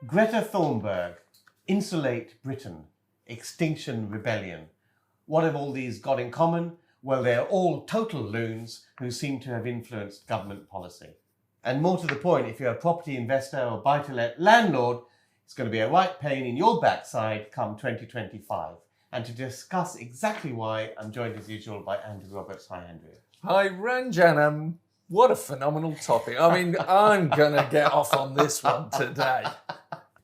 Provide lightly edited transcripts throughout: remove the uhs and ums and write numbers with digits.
Greta Thunberg, Insulate Britain, Extinction Rebellion. What have all these got in common? Well, they're all total loons who seem to have influenced government policy. And more to the point, if you're a property investor or buy-to-let landlord, it's going to be a right pain in your backside come 2025. And to discuss exactly why, I'm joined as usual by Andrew Roberts. Hi, Andrew. Hi, Ranjan. What a phenomenal topic. I mean, I'm going to get off on this one today.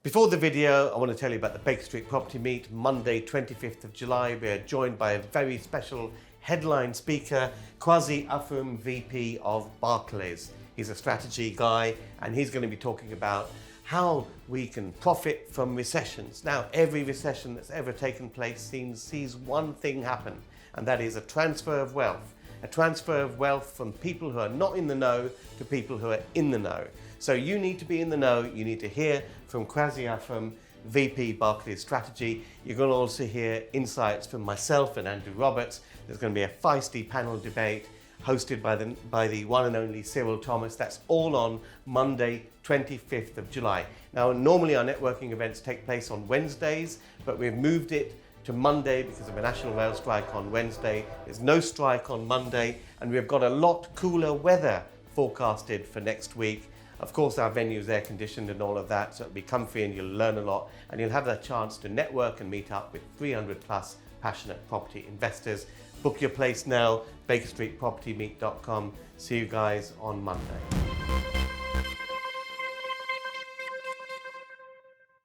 Before the video, I want to tell you about the Baker Street Property Meet, Monday, 25th of July. We are joined by a very special headline speaker, Kwasi Afum, VP of Barclays. He's a strategy guy, and he's going to be talking about how we can profit from recessions. Now, every recession that's ever taken place sees one thing happen, and that is a transfer of wealth. A transfer of wealth from people who are not in the know to people who are in the know. So you need to be in the know. You need to hear from Kwasi Afum, VP Barclays Strategy. You're going to also hear insights from myself and Andrew Roberts. There's going to be a feisty panel debate hosted by the one and only Cyril Thomas. That's all on Monday, 25th of July. Now, normally our networking events take place on Wednesdays, but we've moved it to Monday because of a national rail strike on Wednesday. There's no strike on Monday, and we've got a lot cooler weather forecasted for next week. Of course, our venue is air conditioned and all of that, so it'll be comfy and you'll learn a lot, and you'll have the chance to network and meet up with 300 plus passionate property investors. Book your place now, bakerstreetpropertymeet.com. See you guys on Monday.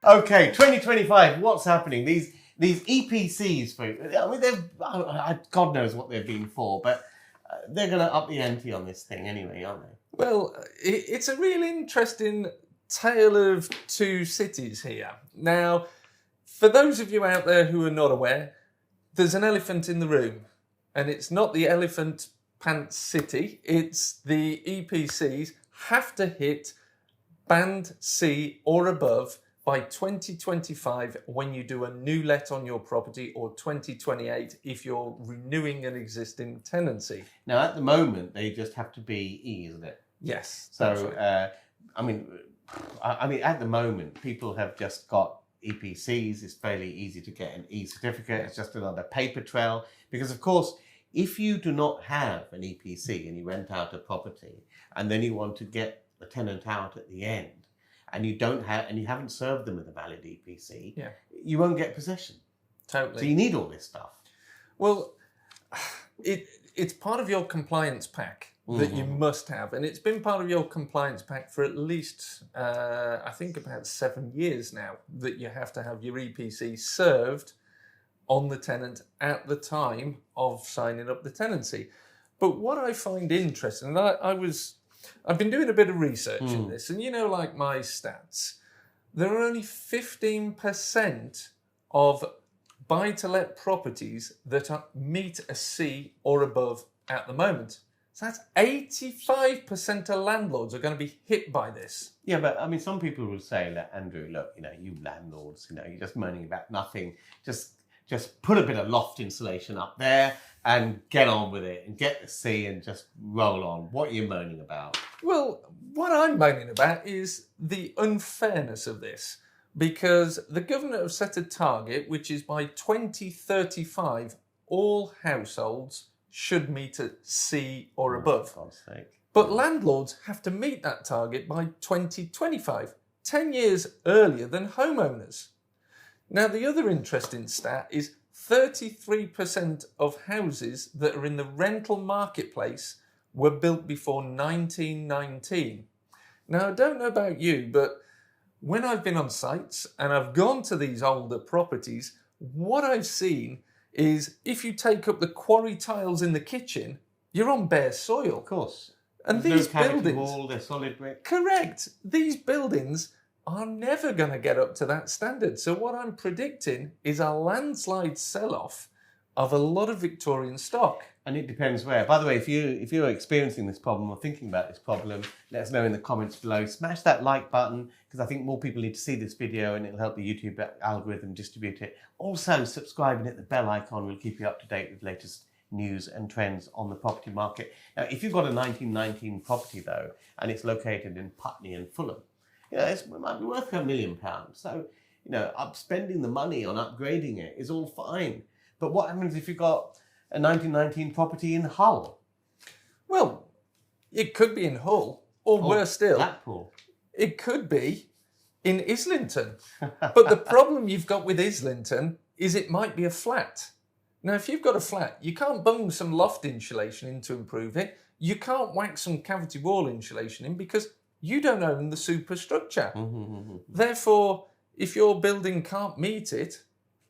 Okay, 2025, what's happening? These EPCs, I mean, God knows what they've been for, but they're going to up the ante on this thing anyway, aren't they? Well, it's a really interesting tale of two cities here. Now, for those of you out there who are not aware, there's an elephant in the room. And it's not the elephant pants city, it's the EPCs have to hit band C or above by 2025 when you do a new let on your property, or 2028 if you're renewing an existing tenancy. Now, at the moment, they just have to be E, isn't it? Yes. So, right. I mean, at the moment, people have just got EPCs. It's fairly easy to get an E certificate. It's just another paper trail. Because, of course, if you do not have an EPC and you rent out a property and then you want to get the tenant out at the end, and you haven't served them with a valid EPC, you won't get possession. Totally. So you need all this stuff. Well, it's part of your compliance pack that you must have, and it's been part of your compliance pack for at least I think about 7 years now, that you have to have your EPC served on the tenant at the time of signing up the tenancy. But what I find interesting, and I've been doing a bit of research in this, and like my stats, there are only 15% of buy-to-let properties that meet a C or above at the moment. So that's 85% of landlords are going to be hit by this. Yeah, but I mean, some people will say that, Andrew, look, you landlords, you're just moaning about nothing. Just put a bit of loft insulation up there and get on with it and get the C and just roll on. What are you moaning about? Well, what I'm moaning about is the unfairness of this, because the government have set a target, which is by 2035, all households should meet a C or above. For God's sake. But landlords have to meet that target by 2025, 10 years earlier than homeowners. Now, the other interesting stat is 33% of houses that are in the rental marketplace were built before 1919. Now, I don't know about you, but when I've been on sites and I've gone to these older properties, what I've seen is if you take up the quarry tiles in the kitchen, you're on bare soil. Of course. And There's these no cavity buildings... wall, they're solid brick. Correct. These buildings are never going to get up to that standard. So what I'm predicting is a landslide sell-off of a lot of Victorian stock. And it depends where. By the way, if you're experiencing this problem or thinking about this problem, let us know in the comments below. Smash that like button, because I think more people need to see this video and it'll help the YouTube algorithm distribute it. Also, subscribe and hit the bell icon. We'll keep you up to date with latest news and trends on the property market. Now, if you've got a 1919 property though, and it's located in Putney and Fulham, it might be worth £1 million. So, spending the money on upgrading it is all fine. But what happens if you've got a 1919 property in Hull? Well, it could be in Hull, or worse still, Blackpool. it could be in Islington. But the problem you've got with Islington is it might be a flat. Now, if you've got a flat, you can't bung some loft insulation in to improve it. You can't whack some cavity wall insulation in because you don't own the superstructure. Therefore, if your building can't meet it,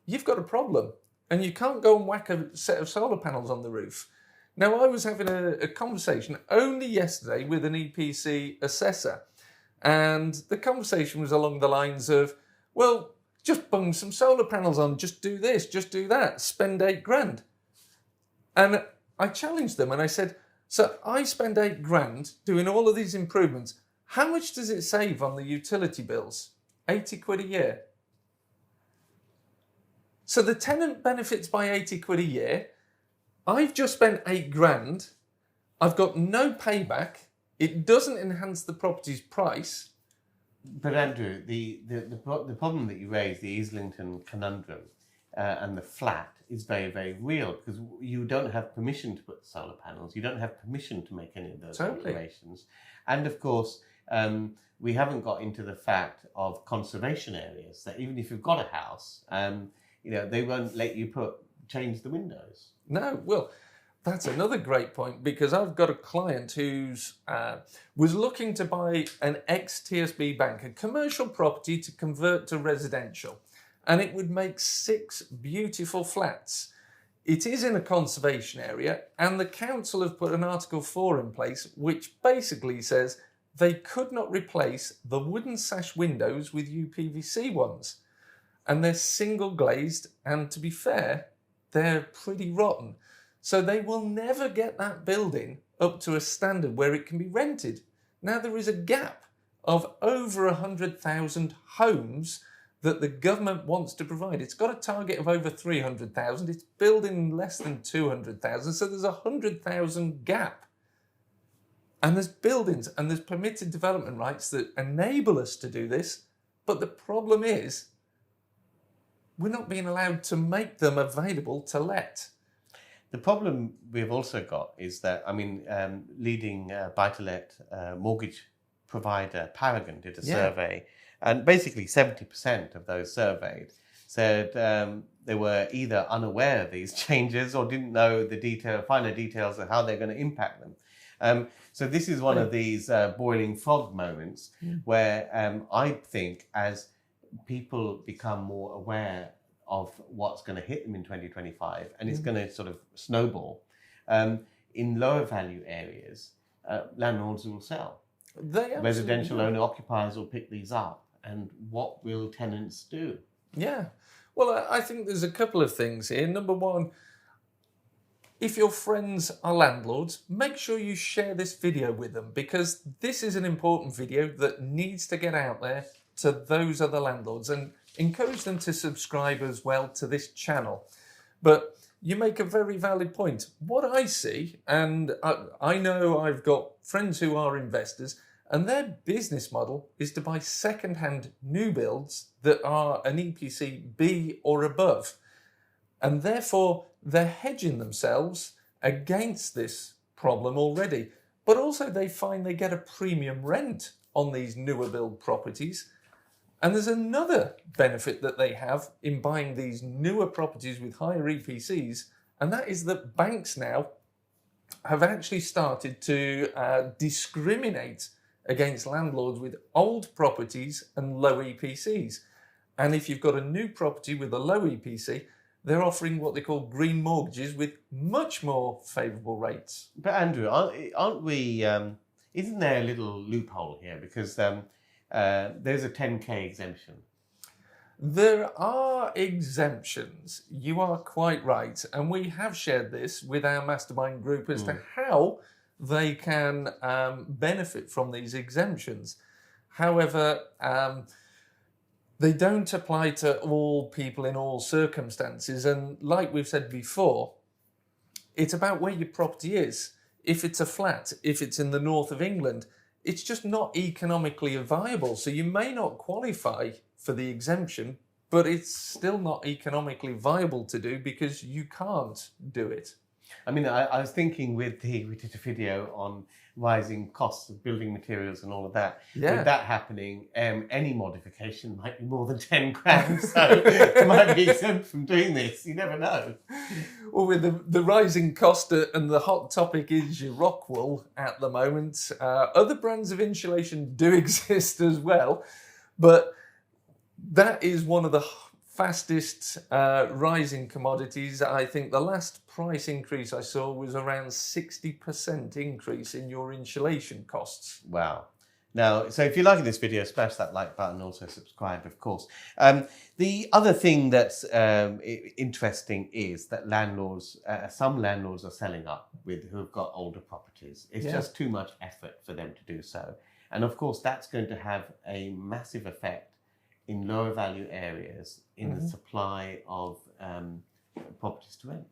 you've got a problem. And you can't go and whack a set of solar panels on the roof. Now, I was having a conversation only yesterday with an EPC assessor. And the conversation was along the lines of, well, just bung some solar panels on, just do this, just do that, spend £8,000. And I challenged them and I said, so I spend £8,000 doing all of these improvements. How much does it save on the utility bills? 80 quid a year. So the tenant benefits by 80 quid a year. I've just spent £8,000. I've got no payback. It doesn't enhance the property's price. But Andrew, the problem that you raised, the Islington conundrum and the flat, is very, very real because you don't have permission to put solar panels. You don't have permission to make any of those alterations. And of course, we haven't got into the fact of conservation areas, that even if you've got a house, they won't let you change the windows. No, well, that's another great point because I've got a client who's was looking to buy an ex-TSB bank, a commercial property to convert to residential, and it would make 6 beautiful flats. It is in a conservation area, and the council have put an Article 4 in place, which basically says they could not replace the wooden sash windows with UPVC ones. And they're single glazed, and to be fair, they're pretty rotten. So they will never get that building up to a standard where it can be rented. Now there is a gap of over 100,000 homes that the government wants to provide. It's got a target of over 300,000. It's building less than 200,000. So there's a 100,000 gap. And there's buildings and there's permitted development rights that enable us to do this. But the problem is, we're not being allowed to make them available to let. The problem we've also got is that, leading buy-to-let mortgage provider Paragon did a survey, and basically 70% of those surveyed said they were either unaware of these changes or didn't know the finer details of how they're going to impact them. So this is one of these boiling frog moments where I think as people become more aware of what's going to hit them in 2025, and it's going to sort of snowball. In lower value areas, landlords will sell. Residential owner-occupiers will pick these up. And what will tenants do? Yeah. Well, I think there's a couple of things here. Number one, if your friends are landlords, make sure you share this video with them because this is an important video that needs to get out there to those other landlords, and encourage them to subscribe as well to this channel. But you make a very valid point. What I see, and I know I've got friends who are investors, and their business model is to buy second-hand new builds that are an EPC B or above. And therefore, they're hedging themselves against this problem already. But also they find they get a premium rent on these newer build properties. And there's another benefit that they have in buying these newer properties with higher EPCs, and that is that banks now have actually started to discriminate against landlords with old properties and low EPCs. And if you've got a new property with a low EPC, they're offering what they call green mortgages with much more favourable rates. But Andrew, aren't we? Isn't there a little loophole here? Because there's a 10k exemption. There are exemptions. You are quite right. And we have shared this with our Mastermind group as to how they can benefit from these exemptions. However, they don't apply to all people in all circumstances. And like we've said before, it's about where your property is. If it's a flat, if it's in the north of England, it's just not economically viable. So you may not qualify for the exemption, but it's still not economically viable to do because you can't do it. I mean, I was thinking we did a video on rising costs of building materials and all of that. Yeah. With that happening, any modification might be more than 10 grand. So you might be exempt from doing this. You never know. Well, with the rising cost and the hot topic is your rock wool at the moment, other brands of insulation do exist as well. But that is one of the fastest rising commodities. I think the last price increase I saw was around 60% increase in your insulation costs. Wow. Now, so if you're liking this video, smash that like button, also subscribe, of course. The other thing that's interesting is that some landlords are selling up who've got older properties. It's just too much effort for them to do so. And of course, that's going to have a massive effect in lower value areas in the supply of properties to rent.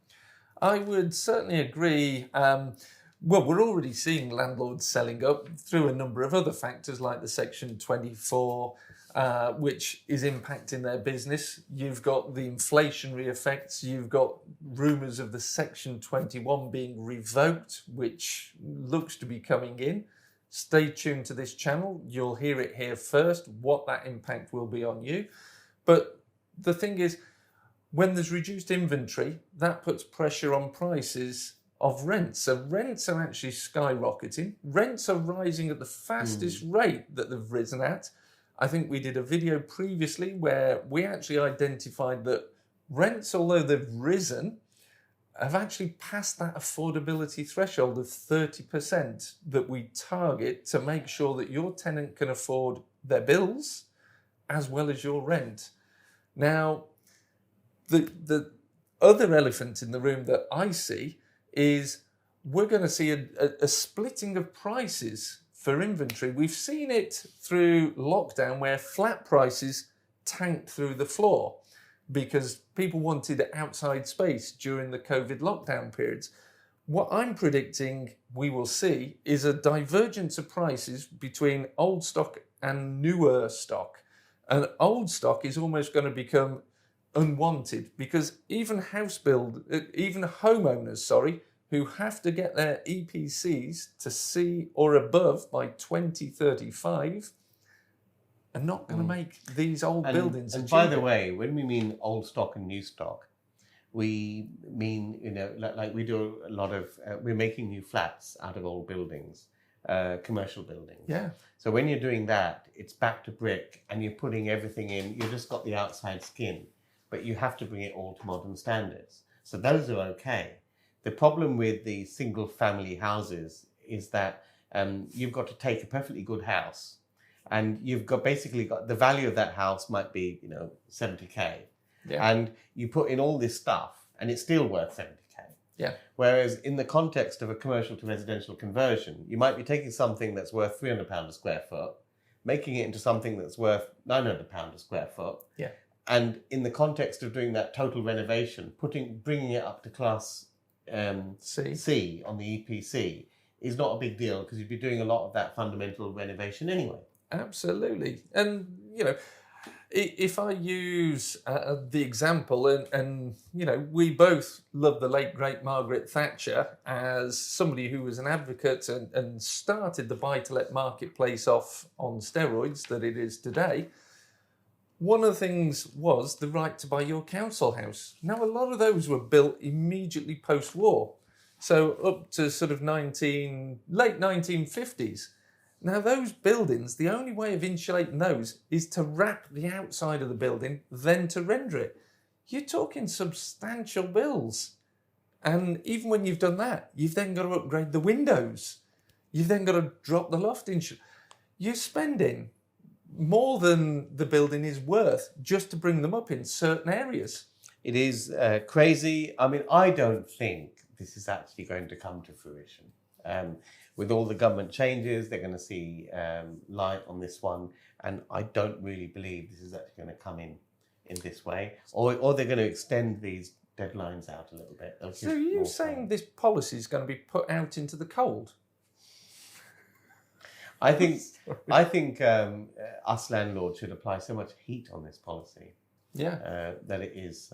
I would certainly agree. Well, we're already seeing landlords selling up through a number of other factors like the Section 24, which is impacting their business. You've got the inflationary effects. You've got rumours of the Section 21 being revoked, which looks to be coming in. Stay tuned to this channel. You'll hear it here first, what that impact will be on you. But the thing is, when there's reduced inventory, that puts pressure on prices of rents. So rents are actually skyrocketing. Rents are rising at the fastest rate that they've risen at. I think we did a video previously where we actually identified that rents, although they've risen, have actually passed that affordability threshold of 30% that we target to make sure that your tenant can afford their bills as well as your rent. Now, the other elephant in the room that I see is we're going to see a splitting of prices for inventory. We've seen it through lockdown where flat prices tanked through the floor because people wanted outside space during the COVID lockdown periods. What I'm predicting we will see is a divergence of prices between old stock and newer stock. And old stock is almost going to become unwanted because even homeowners, who have to get their EPCs to C or above by 2035 are not going to make these old buildings. And by the way, when we mean old stock and new stock, we mean, like we do a lot of, we're making new flats out of old buildings, commercial buildings. Yeah. So when you're doing that, it's back to brick and you're putting everything in, you've just got the outside skin, but you have to bring it all to modern standards. So those are okay. The problem with the single family houses is that you've got to take a perfectly good house and you've got basically got the value of that house might be, 70k. Yeah. And you put in all this stuff and it's still worth 70k. Yeah. Whereas in the context of a commercial to residential conversion, you might be taking something that's worth £300 a square foot, making it into something that's worth £900 a square foot. Yeah. And in the context of doing that total renovation, bringing it up to class C on the EPC is not a big deal because you'd be doing a lot of that fundamental renovation anyway. Absolutely. And, if I use the example, and we both love the late, great Margaret Thatcher as somebody who was an advocate and started the buy-to-let marketplace off on steroids that it is today. One of the things was the right to buy your council house. Now, a lot of those were built immediately post-war, so up to sort of late 1950s. Now, those buildings, the only way of insulating those is to wrap the outside of the building, then to render it. You're talking substantial bills. And even when you've done that, you've then got to upgrade the windows. You've then got to drop the loft insulation. You're spending more than the building is worth just to bring them up in certain areas. It is crazy. I mean, I don't think this is actually going to come to fruition. With all the government changes, they're going to see light on this one. And I don't really believe this is actually going to come in this way. Or they're going to extend these deadlines out a little bit. So are you saying this policy is going to be put out into the cold? I think us landlords should apply so much heat on this policy that it is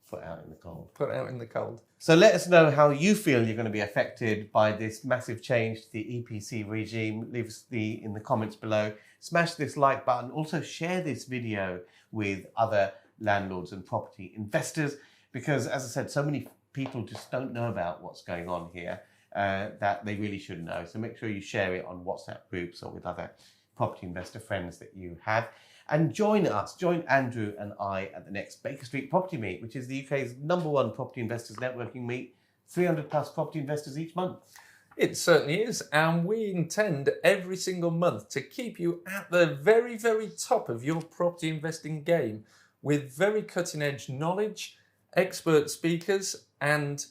put out in the cold. Put out in the cold. So let us know how you feel you're going to be affected by this massive change to the EPC regime. Leave us in the comments below. Smash this like button. Also share this video with other landlords and property investors, because as I said, so many people just don't know about what's going on here that they really should know. So make sure you share it on WhatsApp groups or with other property investor friends that you have. And join Andrew and I at the next Baker Street Property Meet, which is the UK's #1 property investors networking meet. 300 plus property investors each month. It certainly is. And we intend every single month to keep you at the very, very top of your property investing game with very cutting edge knowledge, expert speakers, and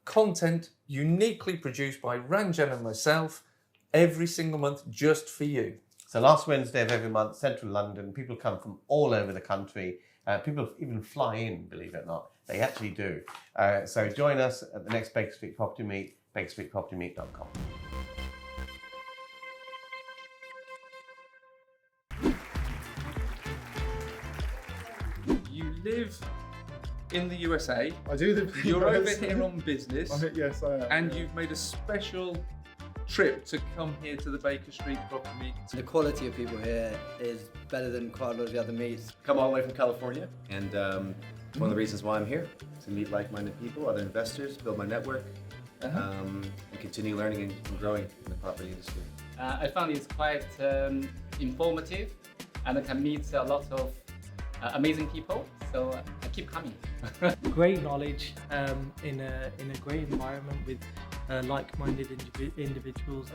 content uniquely produced by Ranjan and myself every single month just for you. So last Wednesday of every month, central London, people come from all over the country. People even fly in, believe it or not. They actually do. So join us at the next Baker Street Property Meet, bakerstreetpropertymeet.com. You live in the USA. I do live. You're over here on business. Yes, I am. And you've made a special trip to come here to the Baker Street Property Meet. The quality of people here is better than quite a lot of the other meets. Come all the way from California, and it's one of the reasons why I'm here, to meet like-minded people, other investors, build my network, and continue learning and growing in the property industry. I found it's quite informative, and I can meet a lot of amazing people, so I keep coming. Great knowledge in a great environment with like-minded individuals.